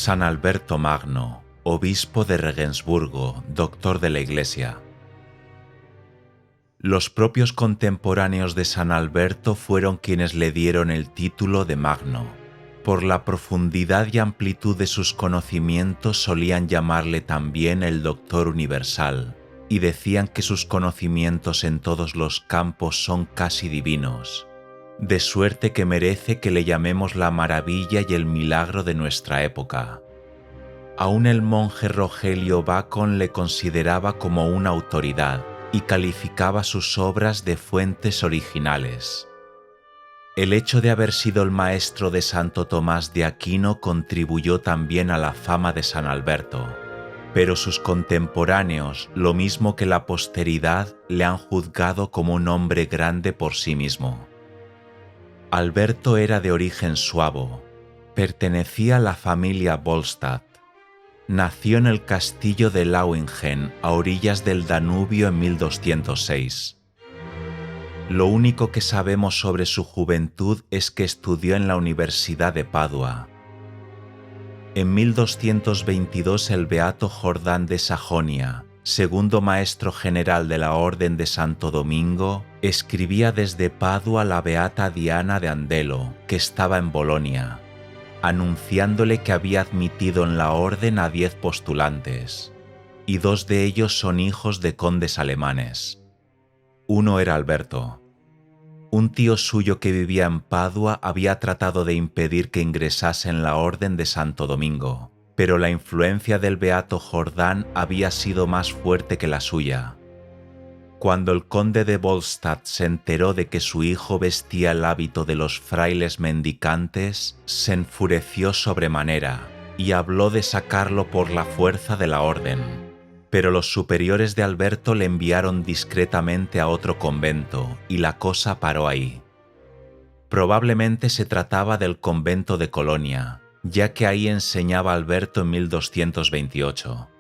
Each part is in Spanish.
San Alberto Magno, obispo de Regensburgo, doctor de la Iglesia. Los propios contemporáneos de San Alberto fueron quienes le dieron el título de Magno. Por la profundidad y amplitud de sus conocimientos solían llamarle también el Doctor Universal, y decían que sus conocimientos en todos los campos son casi divinos, de suerte que merece que le llamemos la maravilla y el milagro de nuestra época. Aún el monje Rogelio Bacon le consideraba como una autoridad y calificaba sus obras de fuentes originales. El hecho de haber sido el maestro de Santo Tomás de Aquino contribuyó también a la fama de San Alberto, pero sus contemporáneos, lo mismo que la posteridad, le han juzgado como un hombre grande por sí mismo. Alberto era de origen suabo, pertenecía a la familia Bollstadt. Nació en el castillo de Lauingen, a orillas del Danubio, en 1206. Lo único que sabemos sobre su juventud es que estudió en la Universidad de Padua. En 1222 el beato Jordán de Sajonia, segundo maestro general de la Orden de Santo Domingo, escribía desde Padua a la beata Diana de Andelo, que estaba en Bolonia, anunciándole que había admitido en la orden a 10 postulantes, y 2 de ellos son hijos de condes alemanes. Uno era Alberto. Un tío suyo que vivía en Padua había tratado de impedir que ingresase en la orden de Santo Domingo, pero la influencia del beato Jordán había sido más fuerte que la suya. Cuando el conde de Bollstadt se enteró de que su hijo vestía el hábito de los frailes mendicantes, se enfureció sobremanera y habló de sacarlo por la fuerza de la orden. Pero los superiores de Alberto le enviaron discretamente a otro convento y la cosa paró ahí. Probablemente se trataba del convento de Colonia, ya que ahí enseñaba Alberto en 1228.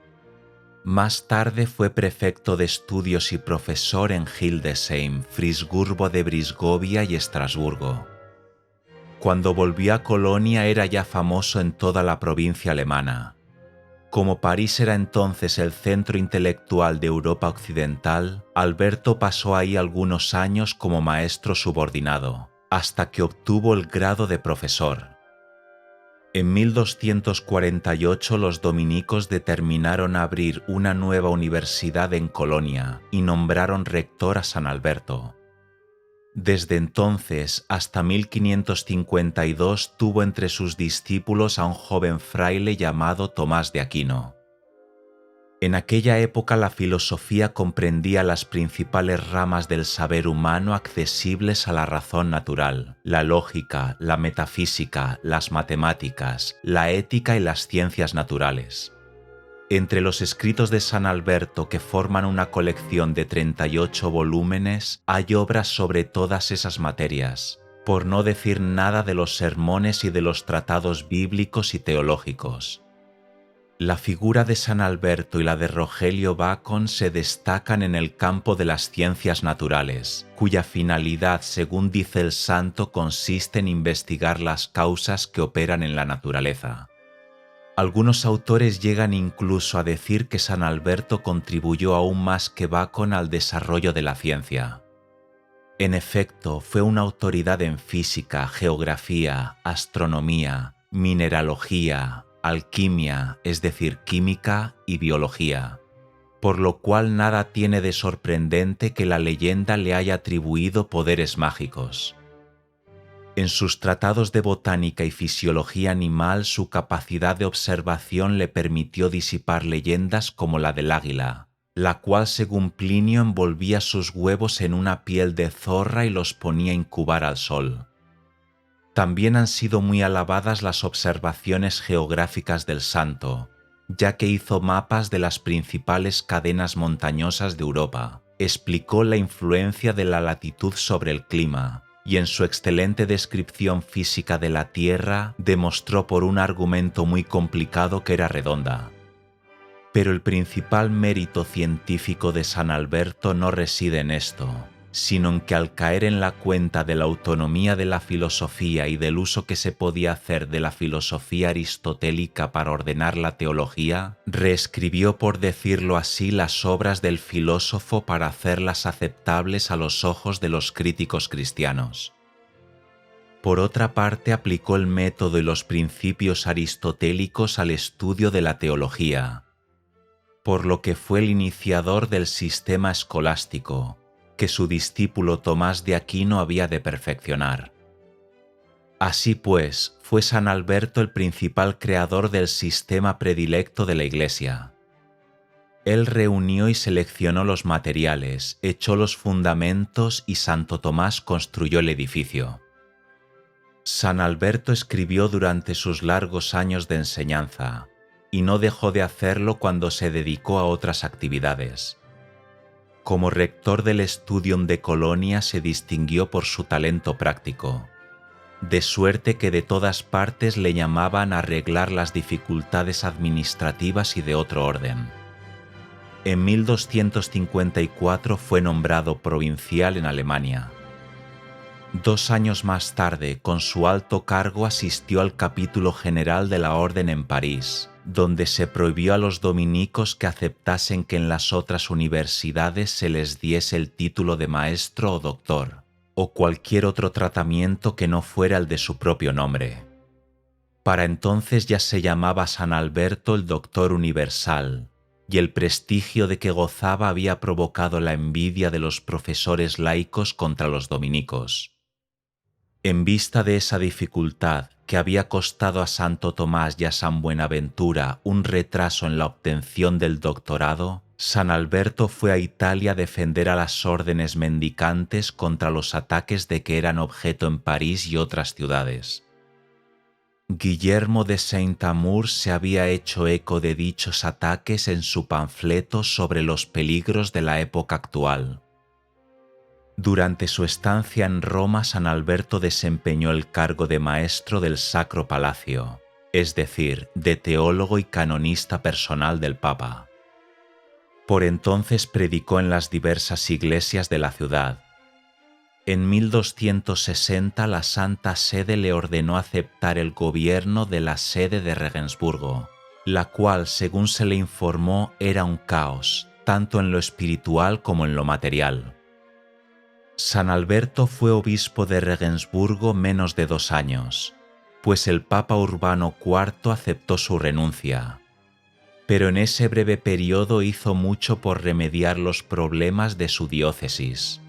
Más tarde fue prefecto de estudios y profesor en Hildesheim, Friburgo de Brisgovia y Estrasburgo. Cuando volvió a Colonia era ya famoso en toda la provincia alemana. Como París era entonces el centro intelectual de Europa Occidental, Alberto pasó ahí algunos años como maestro subordinado, hasta que obtuvo el grado de profesor. En 1248 los dominicos determinaron abrir una nueva universidad en Colonia y nombraron rector a San Alberto. Desde entonces hasta 1552 tuvo entre sus discípulos a un joven fraile llamado Tomás de Aquino. En aquella época la filosofía comprendía las principales ramas del saber humano accesibles a la razón natural: la lógica, la metafísica, las matemáticas, la ética y las ciencias naturales. Entre los escritos de San Alberto, que forman una colección de 38 volúmenes, hay obras sobre todas esas materias, por no decir nada de los sermones y de los tratados bíblicos y teológicos. La figura de San Alberto y la de Rogelio Bacon se destacan en el campo de las ciencias naturales, cuya finalidad, según dice el santo, consiste en investigar las causas que operan en la naturaleza. Algunos autores llegan incluso a decir que San Alberto contribuyó aún más que Bacon al desarrollo de la ciencia. En efecto, fue una autoridad en física, geografía, astronomía, mineralogía, alquimia, es decir, química y biología, por lo cual nada tiene de sorprendente que la leyenda le haya atribuido poderes mágicos. En sus tratados de botánica y fisiología animal, su capacidad de observación le permitió disipar leyendas como la del águila, la cual, según Plinio, envolvía sus huevos en una piel de zorra y los ponía a incubar al sol. También han sido muy alabadas las observaciones geográficas del santo, ya que hizo mapas de las principales cadenas montañosas de Europa, explicó la influencia de la latitud sobre el clima, y en su excelente descripción física de la Tierra demostró por un argumento muy complicado que era redonda. Pero el principal mérito científico de San Alberto no reside en esto, sino en que al caer en la cuenta de la autonomía de la filosofía y del uso que se podía hacer de la filosofía aristotélica para ordenar la teología, reescribió, por decirlo así, las obras del filósofo para hacerlas aceptables a los ojos de los críticos cristianos. Por otra parte, aplicó el método y los principios aristotélicos al estudio de la teología, por lo que fue el iniciador del sistema escolástico, que su discípulo Tomás de Aquino había de perfeccionar. Así pues, fue San Alberto el principal creador del sistema predilecto de la Iglesia. Él reunió y seleccionó los materiales, echó los fundamentos y Santo Tomás construyó el edificio. San Alberto escribió durante sus largos años de enseñanza, y no dejó de hacerlo cuando se dedicó a otras actividades. Como rector del Studium de Colonia se distinguió por su talento práctico, de suerte que de todas partes le llamaban a arreglar las dificultades administrativas y de otro orden. En 1254 fue nombrado provincial en Alemania. 2 años más tarde, con su alto cargo, asistió al capítulo general de la Orden en París, donde se prohibió a los dominicos que aceptasen que en las otras universidades se les diese el título de maestro o doctor, o cualquier otro tratamiento que no fuera el de su propio nombre. Para entonces ya se llamaba San Alberto el Doctor Universal, y el prestigio de que gozaba había provocado la envidia de los profesores laicos contra los dominicos. En vista de esa dificultad, que había costado a Santo Tomás y a San Buenaventura un retraso en la obtención del doctorado, San Alberto fue a Italia a defender a las órdenes mendicantes contra los ataques de que eran objeto en París y otras ciudades. Guillermo de Saint-Amour se había hecho eco de dichos ataques en su panfleto sobre los peligros de la época actual. Durante su estancia en Roma, San Alberto desempeñó el cargo de maestro del Sacro Palacio, es decir, de teólogo y canonista personal del Papa. Por entonces predicó en las diversas iglesias de la ciudad. En 1260 la Santa Sede le ordenó aceptar el gobierno de la sede de Regensburgo, la cual, según se le informó, era un caos, tanto en lo espiritual como en lo material. San Alberto fue obispo de Regensburgo menos de 2 años, pues el Papa Urbano IV aceptó su renuncia. Pero en ese breve periodo hizo mucho por remediar los problemas de su diócesis.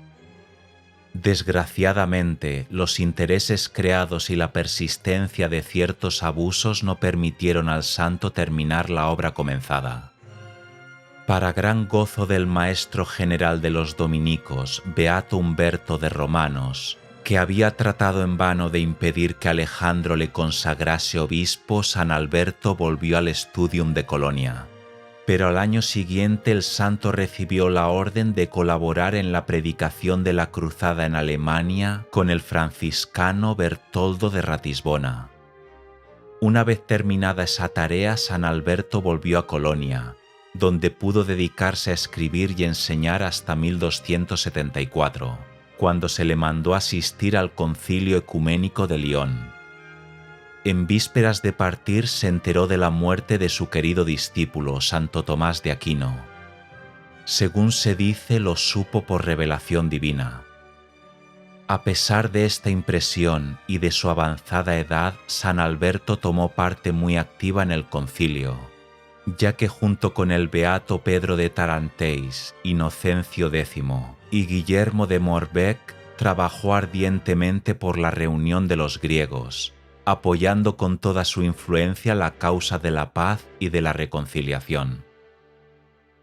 Desgraciadamente, los intereses creados y la persistencia de ciertos abusos no permitieron al santo terminar la obra comenzada. Para gran gozo del maestro general de los dominicos, Beato Humberto de Romanos, que había tratado en vano de impedir que Alejandro le consagrase obispo, San Alberto volvió al Studium de Colonia. Pero al año siguiente el santo recibió la orden de colaborar en la predicación de la cruzada en Alemania con el franciscano Bertoldo de Ratisbona. Una vez terminada esa tarea, San Alberto volvió a Colonia, donde pudo dedicarse a escribir y enseñar hasta 1274, cuando se le mandó asistir al Concilio Ecuménico de Lyon. En vísperas de partir se enteró de la muerte de su querido discípulo, Santo Tomás de Aquino. Según se dice, lo supo por revelación divina. A pesar de esta impresión y de su avanzada edad, San Alberto tomó parte muy activa en el concilio, ya que junto con el beato Pedro de Tarantéis, Inocencio X y Guillermo de Morbecque trabajó ardientemente por la reunión de los griegos, apoyando con toda su influencia la causa de la paz y de la reconciliación.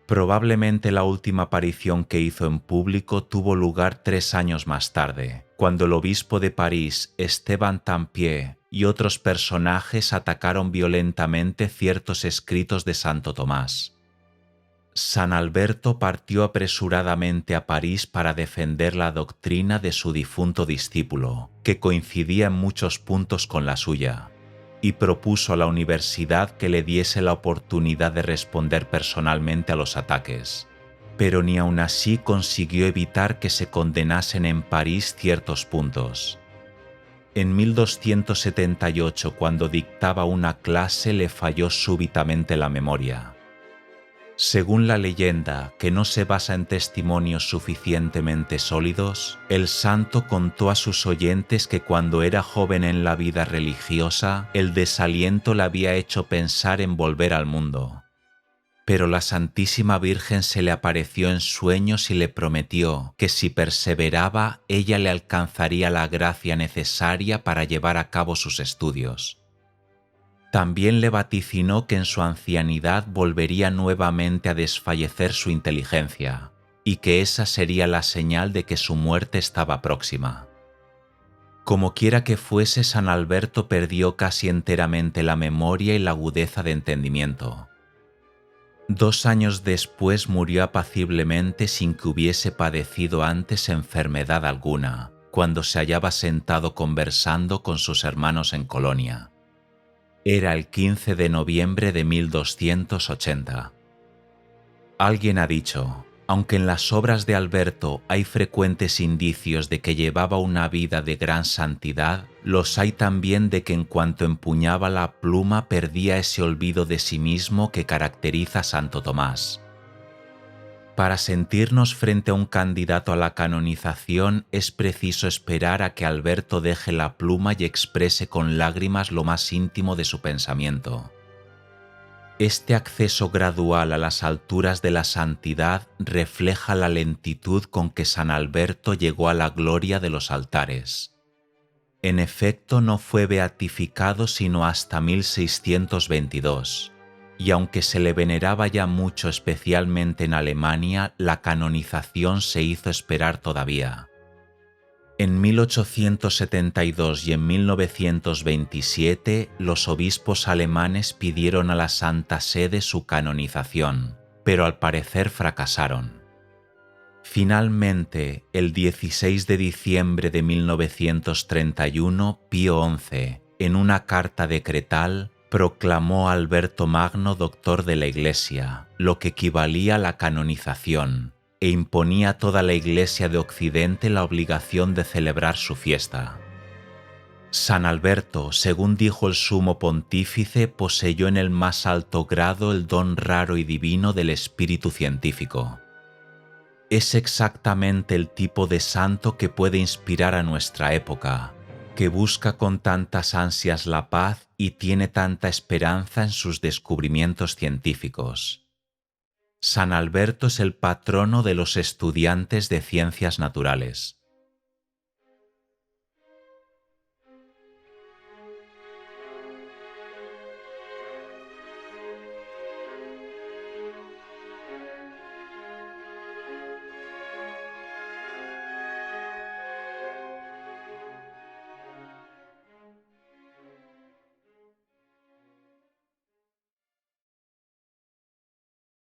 Probablemente la última aparición que hizo en público tuvo lugar 3 años más tarde, cuando el obispo de París, Esteban Tampier, y otros personajes atacaron violentamente ciertos escritos de Santo Tomás. San Alberto partió apresuradamente a París para defender la doctrina de su difunto discípulo, que coincidía en muchos puntos con la suya, y propuso a la universidad que le diese la oportunidad de responder personalmente a los ataques. pero ni aun así consiguió evitar que se condenasen en París ciertos puntos. En 1278, cuando dictaba una clase, le falló súbitamente la memoria. Según la leyenda, que no se basa en testimonios suficientemente sólidos, el santo contó a sus oyentes que cuando era joven en la vida religiosa, el desaliento le había hecho pensar en volver al mundo. Pero la Santísima Virgen se le apareció en sueños y le prometió que si perseveraba, ella le alcanzaría la gracia necesaria para llevar a cabo sus estudios. También le vaticinó que en su ancianidad volvería nuevamente a desfallecer su inteligencia, y que esa sería la señal de que su muerte estaba próxima. Como quiera que fuese, San Alberto perdió casi enteramente la memoria y la agudeza de entendimiento. 2 años después murió apaciblemente sin que hubiese padecido antes enfermedad alguna, cuando se hallaba sentado conversando con sus hermanos en Colonia. Era el 15 de noviembre de 1280. Alguien ha dicho, aunque en las obras de Alberto hay frecuentes indicios de que llevaba una vida de gran santidad, los hay también de que en cuanto empuñaba la pluma perdía ese olvido de sí mismo que caracteriza a Santo Tomás. Para sentirnos frente a un candidato a la canonización es preciso esperar a que Alberto deje la pluma y exprese con lágrimas lo más íntimo de su pensamiento. Este acceso gradual a las alturas de la santidad refleja la lentitud con que San Alberto llegó a la gloria de los altares. En efecto, no fue beatificado sino hasta 1622. Y aunque se le veneraba ya mucho, especialmente en Alemania, la canonización se hizo esperar todavía. En 1872 y en 1927, los obispos alemanes pidieron a la Santa Sede su canonización, pero al parecer fracasaron. Finalmente, el 16 de diciembre de 1931, Pío XI, en una carta decretal, proclamó a Alberto Magno doctor de la Iglesia, lo que equivalía a la canonización, e imponía a toda la Iglesia de Occidente la obligación de celebrar su fiesta. San Alberto, según dijo el sumo pontífice, poseyó en el más alto grado el don raro y divino del espíritu científico. Es exactamente el tipo de santo que puede inspirar a nuestra época, que busca con tantas ansias la paz y tiene tanta esperanza en sus descubrimientos científicos. San Alberto es el patrono de los estudiantes de ciencias naturales.